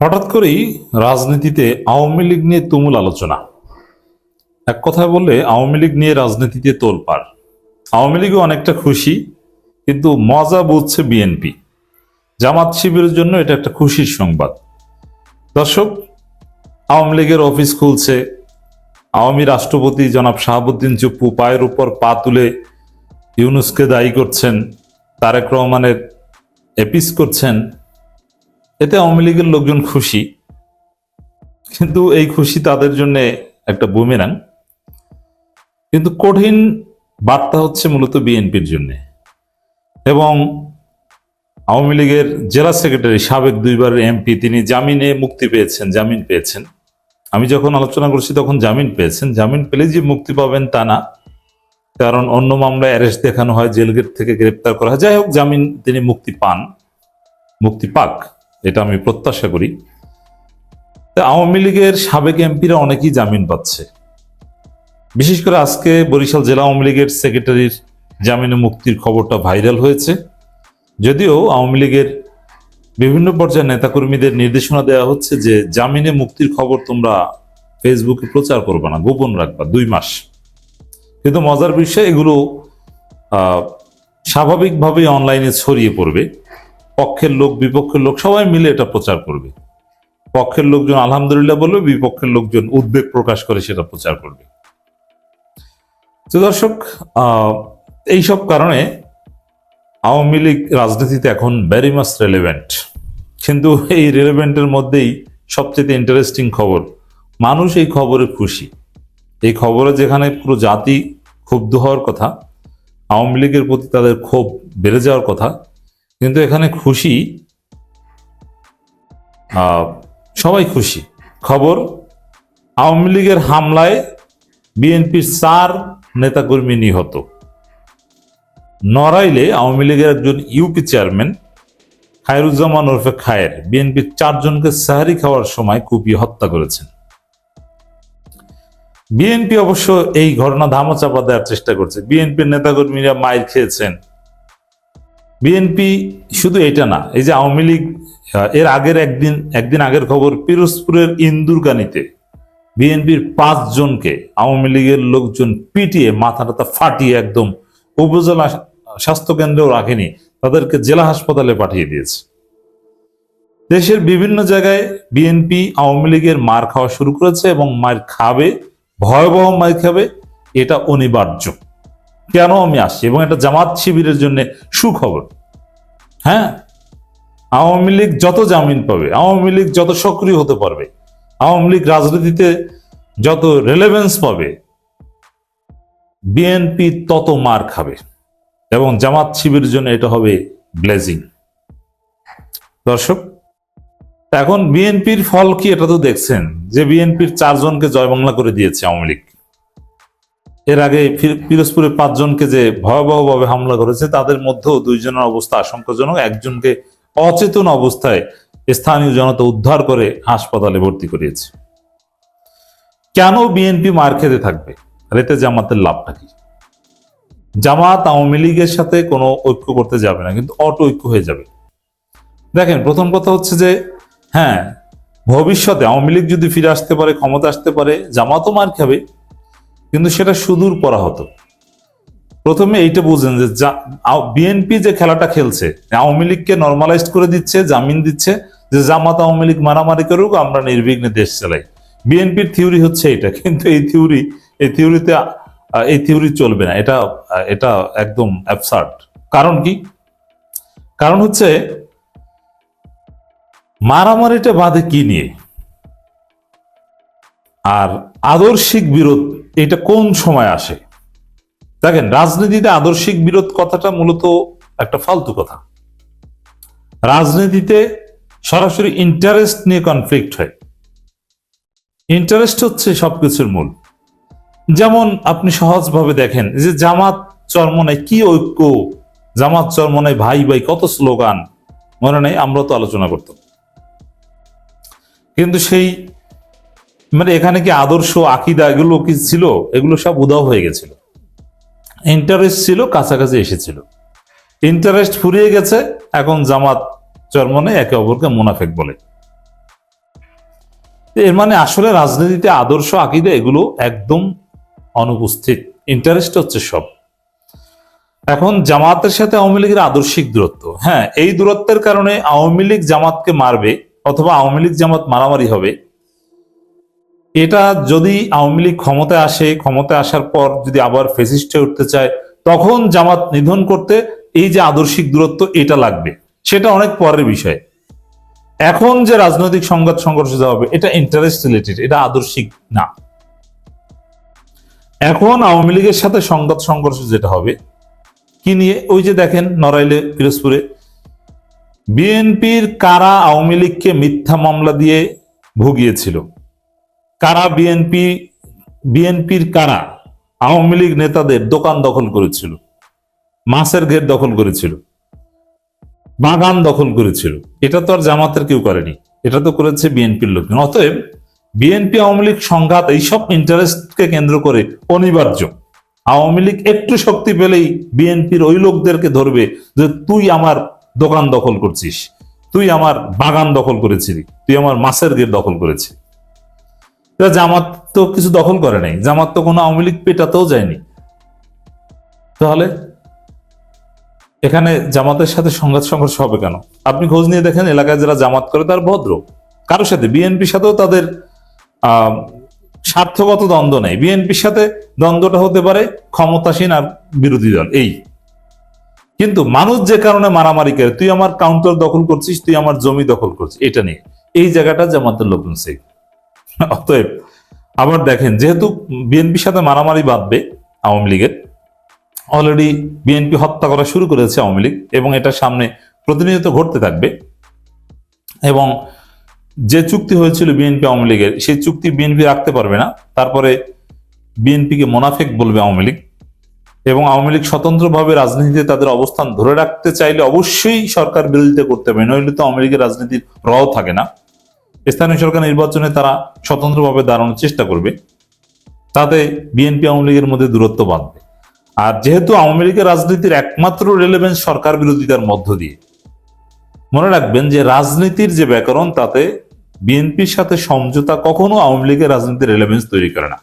হঠাৎ করেই রাজনীতিতে আওয়ামী লীগ নিয়ে তুমুল আলোচনা। এক কথায় বললে আওয়ামী লীগ নিয়ে রাজনীতিতে তোলপাড়। আওয়ামী লীগও অনেকটা খুশি, কিন্তু মজা বুঝছে বিএনপি। জামাত শিবিরের জন্য এটা একটা খুশির সংবাদ। দর্শক, আওয়ামী লীগের অফিস খুলছে, আওয়ামী রাষ্ট্রপতি জনাব শাহাবুদ্দিন চুপ্পু পায়ের উপর পা তুলে ইউনূসকে দায়ী করছেন, তারেক রহমানের এপিস করছেন। এতে আওয়ামী লীগের লোকজন খুশি, কিন্তু এই খুশি তাদের জন্য একটা বুমেরাং। কিন্তু কঠিন বার্তা হচ্ছে মূলত বিএনপির জন্য। এবং আওয়ামী লীগের জেলা সেক্রেটারি, সাবেক দুইবারের এমপি, তিনি জামিন পেয়েছেন। আমি যখন আলোচনা করছি তখন জামিন পেয়েছেন। জামিন পেলে যে মুক্তি পাবেন তা না, কারণ অন্য মামলায় অ্যারেস্ট দেখানো হয়, জেলগেট থেকে গ্রেপ্তার করা হয়। যাই হোক, জামিন তিনি মুক্তি পাক, এটা আমি প্রত্যাশা করি। আওয়ামী লীগের সাবেক এমপিরা অনেকেই জামিন পাচ্ছে। বিশেষ করে আজকে বরিশাল জেলা আওয়ামী লীগের সেক্রেটারির জামিনে মুক্তির খবরটা ভাইরাল হয়েছে। যদিও আওয়ামী লীগের বিভিন্ন পর্যায়ের নেতাকর্মীদের নির্দেশনা দেওয়া হচ্ছে যে জামিনে মুক্তির খবর তোমরা ফেসবুকে প্রচার করবে না, গোপন রাখবা 2 মাস। কিন্তু মজার বিষয়, এগুলো স্বাভাবিকভাবেই অনলাইনে ছড়িয়ে পড়বে। পক্ষের লোক বিপক্ষের লোক সবাই মিলে এটা প্রচার করবে। পক্ষের লোকজন আলহামদুলিল্লাহ বলবে, বিপক্ষের লোকজন উদ্বেগ প্রকাশ করে সেটা প্রচার করবে। তো দর্শক, এইসব কারণে আওয়ামী লীগ রাজনীতিতে এখন ভেরি মাচ রেলেভেন্ট। কিন্তু এই রেলেভেন্টের মধ্যেই সবচেয়ে ইন্টারেস্টিং খবর, মানুষ এই খবরে খুশি। এই খবরে যেখানে পুরো জাতি ক্ষুব্ধ হওয়ার কথা, আওয়ামী লীগের প্রতি তাদের ক্ষোভ বেড়ে যাওয়ার কথা, কিন্তু এখানে খুশি, সবাই খুশি। খবর, আওয়ামী লীগের হামলায় বিএনপির 4 নেতাকর্মী নিহত। নড়াইলে আওয়ামী লীগের একজন ইউপি চেয়ারম্যান খায়রুজ্জামান ওরফে খায়ের বিএনপির 4 জনকে সাহারি খাওয়ার সময় কুপিয়ে হত্যা করেছেন। বিএনপি অবশ্য এই ঘটনা ধামাচাপা দেওয়ার চেষ্টা করছে। বিএনপির নেতাকর্মীরা মাইর খেয়েছেন। বিএনপি শুধু এটা না, এই যে আওয়ামী লীগ এর আগের একদিন আগের খবর, পিরোজপুরের ইন্দুরকানীতে বিএনপির 5 জনকে আওয়ামী লীগের লোকজন পিটিয়ে মাথা ফাটিয়ে একদম উপজেলা স্বাস্থ্য কেন্দ্রেও রাখেনি, তাদেরকে জেলা হাসপাতালে পাঠিয়ে দিয়েছে। দেশের বিভিন্ন জায়গায় বিএনপি আওয়ামী লীগের মার খাওয়া শুরু করেছে এবং মার খাবে, ভয়াবহ মার খাবে, এটা অনিবার্য। কেন আমি আসছি, এবং এটা জামাত শিবিরের জন্য সুখবর। হ্যাঁ, আওয়ামী লীগ যত জামিন পাবে, আওয়ামী লীগ যত সক্রিয় হতে পারবে, আওয়ামী লীগ রাজনীতিতে যত রেলেভেন্স পাবে, বিএনপি তত মার খাবে। এবং জামাত শিবিরের জন্য এটা হবে ব্লেজিং। দর্শক, এখন বিএনপির ফল কি, এটা তো দেখছেন যে বিএনপির 4 জনকে জয়বাংলা করে দিয়েছে আওয়ামী লীগ। এর আগে পিরোজপুরে 5 জনকে যে ভয়াবহভাবে হামলা করেছে, তাদের মধ্যেও 2 জনের অবস্থা আশঙ্কাজনক। একজনকে অচেতন অবস্থায় স্থানীয় জনতা উদ্ধার করে হাসপাতালে ভর্তি করিয়েছে। কেন বিএনপি মার খেতে থাকবে? আর এতে জামাতের লাভটা কি? জামাত আওয়ামী লীগের সাথে কোনো ঐক্য করতে যাবে না, কিন্তু অটো ঐক্য হয়ে যাবে। দেখেন, প্রথম কথা হচ্ছে যে হ্যাঁ, ভবিষ্যতে আওয়ামী লীগ যদি ফিরে আসতে পারে, ক্ষমতা আসতে পারে, জামাতও মার খাবে, কিন্তু সেটা সুদূর পরাহত। প্রথমে এইটা বুঝেন যে বিএনপি যে খেলাটা খেলছে, আওয়ামী লীগকে নর্মালাইজ করে দিচ্ছে, জামিন দিচ্ছে যে জামাত আওয়ামী লীগ মারামারি করুক, আমরা নির্বিঘ্নে দেশ চালাই। বিএনপির থিওরি হচ্ছে এটা, কিন্তু এই থিওরি চলবে না। এটা একদম অ্যাবসার্ড। কারণ কি? কারণ হচ্ছে মারামারিটা বাঁধে কি নিয়ে, আর আদর্শিক বিরোধ এটা কোন সময় আসে? দেখেন, রাজনীতিতে আদর্শিক বিরোধ কথাটা মূলত একটা ফালতু কথা। রাজনীতিতে সরাসরি ইন্টারেস্ট নিয়ে কনফ্লিক্ট হয়। ইন্টারেস্ট হচ্ছে সবকিছুর মূল। যেমন আপনি সহজভাবে দেখেন যে জামাত চরমনায় কি ঐক্য, জামাত চরমনায় ভাই ভাই কত স্লোগান, মনে নেই? আমরা তো আলোচনা করতাম। কিন্তু সেই এখানে কি আদর্শ, আকিদা এগুলো কি ছিল? এগুলো সব উধাও হয়ে গেছিল। ইন্টারেস্ট ছিল, কাছাকাছি এসেছিল, ইন্টারেস্ট ফুরিয়ে গেছে। এখন জামাত চরমনে একে অপরকে মুনাফেক বলে। এর মানে আসলে রাজনীতিতে আদর্শ আকীদা এগুলো একদম অনুপস্থিত, ইন্টারেস্ট হচ্ছে সব। এখন জামাতের সাথে আওয়ামী লীগের আদর্শিক দূরত্ব, হ্যাঁ, এই দূরত্বের কারণে আওয়ামী লীগ জামাতকে মারবে অথবা আওয়ামী লীগ জামাত মারামারি হবে। এটা যদি আওয়ামী লীগ ক্ষমতায় আসে, ক্ষমতায় আসার পর যদি আবার ফেসিস্টে উঠতে চায়, তখন জামাত নিধন করতে এই যে আদর্শিক দূরত্ব এটা লাগবে, সেটা অনেক পরের বিষয়। এখন যে রাজনৈতিক সংঘাত সংঘর্ষ হবে এটা ইন্টারেস্ট রিলেটেড, এটা আদর্শিক না। এখন আওয়ামী লীগের সাথে সংঘাত সংঘর্ষ যেটা হবে কি নিয়ে, ওই যে দেখেন নড়াইলে পিরোজপুরে বিএনপির কারা আওয়ামী লীগকে মিথ্যা মামলা দিয়ে ভুগিয়েছিল, কারা বিএনপির কারা আওয়ামী লীগ নেতাদের দোকান দখল করেছিল, মাছের ঘের দখল করেছিল, বাগান দখল করেছিল। এটা তো আর জামাতের কেউ করেনি, এটা তো করেছে বিএনপির লোকজন। অতএব বিএনপি আওয়ামী লীগ সংঘাত এইসব ইন্টারেস্টকে কেন্দ্র করে অনিবার্য। আওয়ামী লীগ একটু শক্তি পেলেই বিএনপির ওই লোকদেরকে ধরবে যে তুই আমার দোকান দখল করছিস, তুই আমার বাগান দখল করেছিলি, তুই আমার মাছের ঘের দখল করেছিস। জামাত তো কিছু দখল করে নাই, জামাত তো কোনো আওয়ামী লীগ পেটাতেও যায়নি। তাহলে এখানে জামাতের সাথে সংঘাত সংঘর্ষ হবে কেন? আপনি খোঁজ নিয়ে দেখেন, এলাকায় যারা জামাত করে তার ভদ্র, কারোর সাথে বিএনপির সাথেও তাদের স্বার্থগত দ্বন্দ্ব নেই। বিএনপির সাথে দ্বন্দ্বটা হতে পারে ক্ষমতাসীন আর বিরোধী দল, এই। কিন্তু মানুষ যে কারণে মারামারি করে, তুই আমার কাউন্টার দখল করছিস, তুই আমার জমি দখল করছিস, এটা নিয়ে, এই জায়গাটা জামাতের লোকজন সেই। অতএব আবার দেখেন, যেহেতু বিএনপির সাথে মারামারি বাঁধবে আওয়ামী লীগের, অলরেডি বিএনপি হত্যা করা শুরু করেছে আওয়ামী লীগ, এবং এটা সামনে প্রতিনিয়ত ঘটতে থাকবে। এবং যে চুক্তি হয়েছিল বিএনপি আওয়ামী লীগের, সেই চুক্তি বিএনপি রাখতে পারবে না, তারপরে বিএনপিকে মোনাফেক বলবে আওয়ামী লীগ। এবং আওয়ামী লীগ স্বতন্ত্রভাবে রাজনীতিতে তাদের অবস্থান ধরে রাখতে চাইলে অবশ্যই সরকার বিরোধিতা করতে হবে, নইলে তো আওয়ামী লীগের রাজনীতির রও থাকে না। স্থানীয় সরকার নির্বাচনে তারা স্বতন্ত্রভাবে দাঁড়ানোর চেষ্টা করবে, তাতে বিএনপি আওয়ামী লীগের মধ্যে দূরত্ব বাড়বে। আর যেহেতু আওয়ামী লীগের রাজনীতির একমাত্র রেলেভেন্স সরকার বিরোধিতার মধ্য দিয়ে, মনে রাখবেন যে রাজনীতির যে ব্যাকরণ, তাতে বিএনপির সাথে সমঝোতা কখনো আওয়ামী লীগের রাজনীতির রেলেভেন্স তৈরি করে না।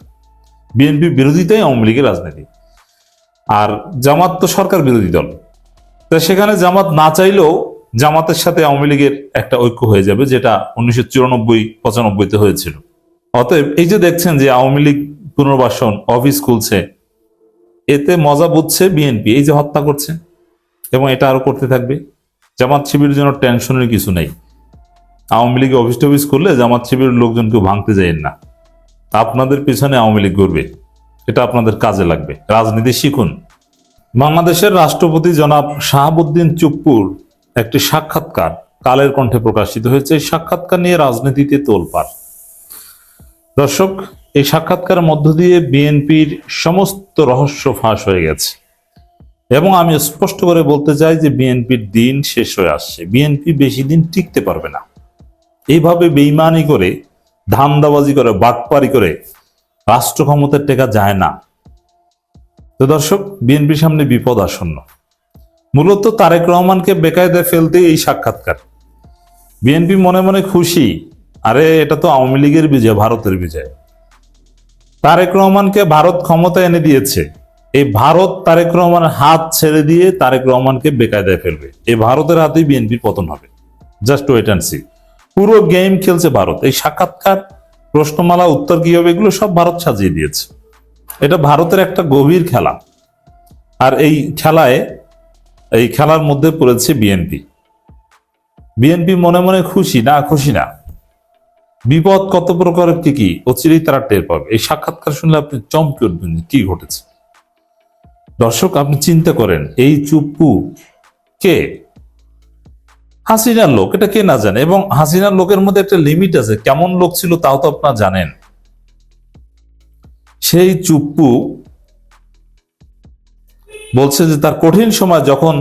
বিএনপি বিরোধিতাই আওয়ামী লীগের রাজনীতি। আর জামাত তো সরকার বিরোধী দল, তা সেখানে জামাত না চাইলেও জামাতের সাথে আওয়ামী লীগের একটা ঐক্য হয়ে যাবে, যেটা 1994-95 হয়েছিল। অতএব এই যে দেখছেন যে আওয়ামী লীগ পুনর্বাসন অফিস খুলছে, এতে মজা বুঝছে বিএনপি, এই যে হত্যা করছে, এবং এটা আরো করতে থাকবে। জামাত শিবিরের জন্য টেনশনের কিছু নেই। আওয়ামী লীগ অফিস টফিস করলে জামাত শিবিরের লোকজন কেউ ভাঙতে যায়েন না, আপনাদের পিছনে আওয়ামী লীগ ঘুরবে, এটা আপনাদের কাজে লাগবে। রাজনীতি শিখুন। বাংলাদেশের রাষ্ট্রপতি জনাব শাহাবুদ্দিন চুপ্পুর একটি সাক্ষাৎকার কালের কণ্ঠে প্রকাশিত হয়েছে। এই সাক্ষাৎকার নিয়ে রাজনীতিতে তোলপাড়। দর্শক, এই সাক্ষাৎকারের মধ্য দিয়ে বিএনপির সমস্ত রহস্য ফাঁস হয়ে গেছে, এবং আমি স্পষ্ট করে বলতে চাই যে বিএনপির দিন শেষ হয়ে আসছে। বিএনপি বেশি দিন টিকতে পারবে না। এইভাবে বেইমানি করে, ধান্দাবাজি করে, বাটপারি করে রাষ্ট্র ক্ষমতার টেকা যায় না। তো দর্শক, বিএনপির সামনে বিপদ আসন্ন। মূলত তারেক রহমানকে বেকায়দায় ফেলতে এই সাক্ষাৎকার। বিএনপি মনে মনে খুশি, আরে এটা তো আওয়ামী লীগের বিজয়, ভারতের বিজয়। তারেক রহমানকে ভারত ক্ষমতা এনে দিয়েছে, এই ভারত তারেক রহমানের হাত ছেড়ে দিয়ে তারেক রহমানকে বেকায়দায় ফেলবে। এই ভারতের হাতেই বিএনপির পতন হবে। Just wait and see. পুরো গেম খেলছে ভারত। এই সাক্ষাৎকার, প্রশ্নমালা, উত্তর কি হবে, এগুলো সব ভারত সাজিয়ে দিয়েছে। এটা ভারতের একটা গভীর খেলা। আর এই খেলার মধ্যে পড়েছে বিএনপি। বিএনপি মনে মনে খুশি না, বিপদ কত প্রকারের কি অচিরেই তারা টের পাবে। এই সাক্ষাৎকার শুনলে আপনি চমকে উঠবেন কি ঘটেছে। দর্শক, আপনি চিন্তা করেন, এই চুপ্পু কে? হাসিনার লোক, এটা কে না জানে। এবং হাসিনার লোকের মধ্যে একটা লিমিট আছে, কেমন লোক ছিল তাও তো আপনারা জানেন। সেই চুপ্পু বলছে যে তার কঠিন সময় যখন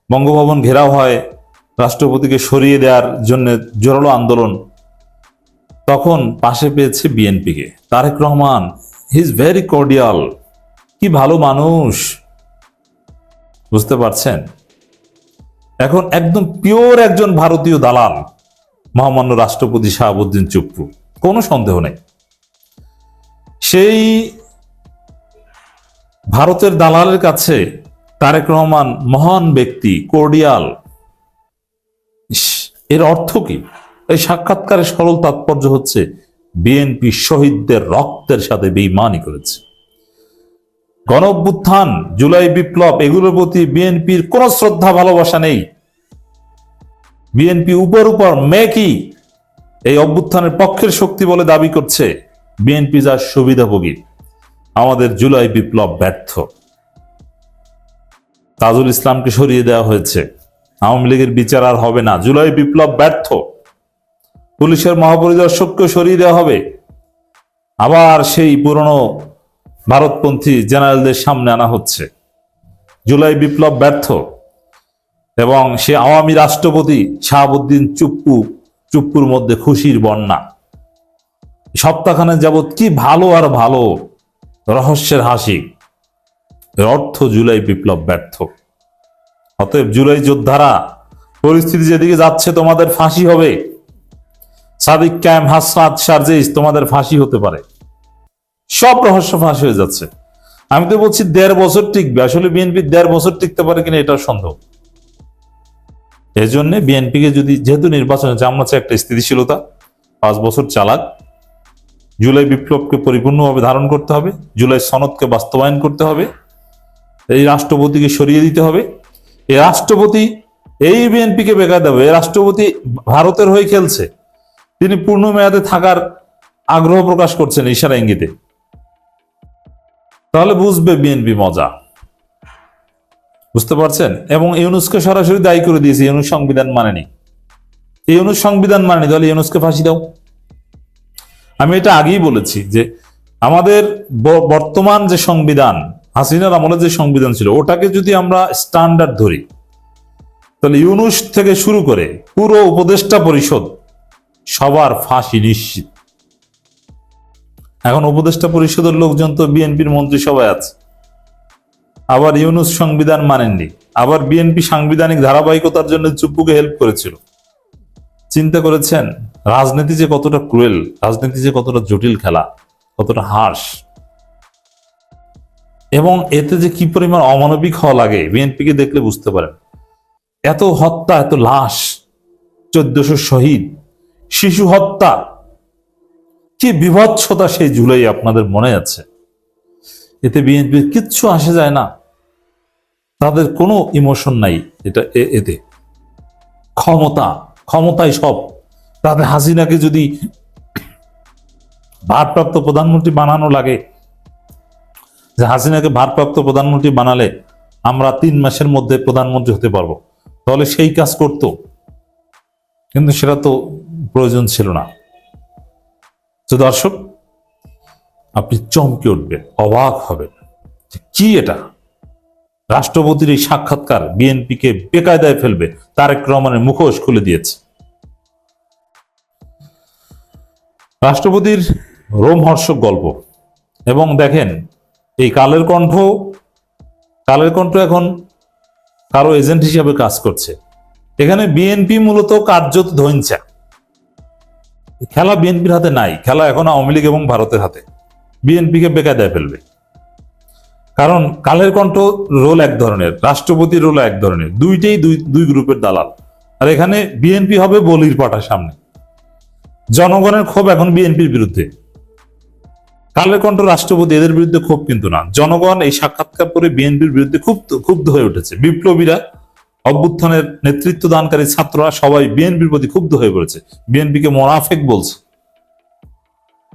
বঙ্গভবন ঘেরাও হয়, রাষ্ট্রপতিকে সরিয়ে দেওয়ার জন্য জোরালো আন্দোলন, তখন পাশে পেয়েছে বিএনপিকে। Tarique Rahman, he is very cordial, কি ভালো মানুষ, বুঝতে পারছেন? এখন একদম পিওর একজন ভারতীয় দালাল মহামান্য রাষ্ট্রপতি শাহাবুদ্দিন চুপ্পু। কোনো সন্দেহ নেই। সেই ভারতের দালালের কাছে তারেক রহমান মহান ব্যক্তি, কোর্ডিয়াল। এর অর্থ কি? এই সাক্ষাৎকারের সরল তাৎপর্য হচ্ছে বিএনপি শহীদদের রক্তের সাথে বেঈমানি করেছে। গণঅভ্যুত্থান, জুলাই বিপ্লব, এগুলোর প্রতি বিএনপির কোন শ্রদ্ধা ভালোবাসা নেই। বিএনপি উপর মেকি এই অভ্যুত্থানের পক্ষের শক্তি বলে দাবি করছে। বিএনপি যার সুবিধাভোগী। আমাদের জুলাই বিপ্লব ব্যর্থ। তাজুল ইসলামকে সরিয়ে দেওয়া হয়েছে। আওয়ামী লীগের বিচার আর হবে না। জুলাই বিপ্লব ব্যর্থ। পুলিশের মহাপরিদর্শককে সরিয়ে দেওয়া হবে। আবার সেই পুরনো ভারতপন্থী জেনারেলদের সামনে আনা হচ্ছে। জুলাই বিপ্লব ব্যর্থ। এবং সে আওয়ামী রাষ্ট্রপতি শাহাবুদ্দিন চুপ্পুর মধ্যে খুশির বন্যা। সপ্তাহখানেক যাবৎ কি ভালো আর ভালো রহস্যের হাসি। এর অর্থ জুলাই বিপ্লব ব্যর্থ। অতএব জুলাই যোদ্ধারা, পরিস্থিতি যেদিকে যাচ্ছে তোমাদের ফাঁসি হবে। সাদিক কায়েম, হাসনাত, শারজিস, তোমাদের ফাঁসি হতে পারে। সব রহস্য ফাঁস হয়ে যাচ্ছে। আমি তো বলছি 1.5 বছর টিকবে। আসলে বিএনপি 1.5 বছর টিকতে পারে কিনা এটার সন্দেহ। এই জন্য বিএনপিকে যদি, যেহেতু নির্বাচন হচ্ছে, আমরা চাই একটা স্থিতিশীলতা, 5 বছর চালাক। জুলাই বিপ্লবকে পরিপূর্ণভাবে ধারণ করতে হবে। জুলাই সনদকে বাস্তবায়ন করতে হবে। এই রাষ্ট্রপতিকে সরিয়ে দিতে হবে। এই রাষ্ট্রপতি এই বিএনপিকে বেকার দেবে। এই রাষ্ট্রপতি ভারতের হয়ে খেলছে। তিনি পূর্ণ মেয়াদে থাকার আগ্রহ প্রকাশ করছেন ইশারা ইঙ্গিতে। তাহলে বুঝবে বিএনপি মজা। বুঝতে পারছেন? এবং ইউনূসকে সরাসরি দায়ী করে দিয়েছে। ইউনূস সংবিধান মানেনি। ইউনূস সংবিধান মানেনি, তাহলে ইউনূসকে ফাঁসি দাও। আমি এটা আগেই বলেছি যে আমাদের বর্তমান যে সংবিধান, হাসিনার আমলে যে সংবিধান ছিল, ওটাকে যদি আমরা স্ট্যান্ডার্ড ধরি, তাহলে ইউনূস থেকে শুরু করে পুরো উপদেষ্টা পরিষদ সবার ফাঁসি নিশ্চিত। এখন উপদেষ্টা পরিষদের লোকজন তো বিএনপির মন্ত্রিসভায় আছে। আবার ইউনূস সংবিধান মানেননি। আবার বিএনপি সাংবিধানিক ধারাবাহিকতার জন্য চুপ্পুকে হেল্প করেছিল। চিন্তা করেছেন রাজনীতি যে কতটা ক্রুয়েল, রাজনীতি যে কতটা জটিল খেলা, কতটা হার্শ, এবং এতে যে কি পরিমাণ অমানবিক হওয়া লাগে বিএনপিকে দেখলে বুঝতে পারেন। এত হত্যা, এত লাশ, 1400 শহীদ, শিশু হত্যা, কি বিভৎসতা সেই জুলাই আপনাদের মনে আছে। এতে বিএনপির কিচ্ছু আসে যায় না। তাদের কোনো ইমোশন নাই। এতে ক্ষমতাই সব। তাদের হাসিনাকে যদি ভারপ্রাপ্ত প্রধানমন্ত্রী বানানো লাগে, যে হাসিনাকে ভারপ্রাপ্ত প্রধানমন্ত্রী বানালে আমরা 3 মাসের মধ্যে প্রধানমন্ত্রী হতে পারবো, তাহলে সেই কাজ করত। কিন্তু সেটা তো প্রয়োজন ছিল না। তো দর্শক, আপনি চমকে উঠবেন, অবাক হবেন যে কি এটা। রাষ্ট্রপতির এই সাক্ষাৎকার বিএনপিকে বেকায়দায় ফেলবে। তারেক রহমানের মুখোশ খুলে দিয়েছে। রাষ্ট্রপতির রোমহর্ষক গল্প। এবং দেখেন, এই কালের কণ্ঠ এখন কারো এজেন্ট হিসাবে কাজ করছে। এখানে বিএনপি মূলত কার্যত ধইঞ্চা। খেলা বিএনপির হাতে নাই। খেলা এখন আওয়ামী লীগ এবং ভারতের হাতে। বিএনপিকে বেকায়দায় ফেলবে। কারণ কালের কণ্ঠ রোল এক ধরনের, রাষ্ট্রপতির রোল এক ধরনের। দুইটাই দুই গ্রুপের দালাল। আর এখানে বিএনপি হবে বলির পাঠার সামনে। জনগণের ক্ষোভ এখন বিএনপির বিরুদ্ধে। কালের কণ্ঠ, রাষ্ট্রপতি এদের বিরুদ্ধে ক্ষোভ কিন্তু না। জনগণ এই সাক্ষাৎকার পরে বিএনপির বিরুদ্ধে ক্ষুব্ধ হয়ে উঠেছে। বিপ্লবীরা, অভ্যুত্থানের নেতৃত্ব দানকারী ছাত্ররা সবাই বিএনপির প্রতি ক্ষুব্ধ হয়ে পড়েছে। বিএনপিকে মোনাফেক বলছে।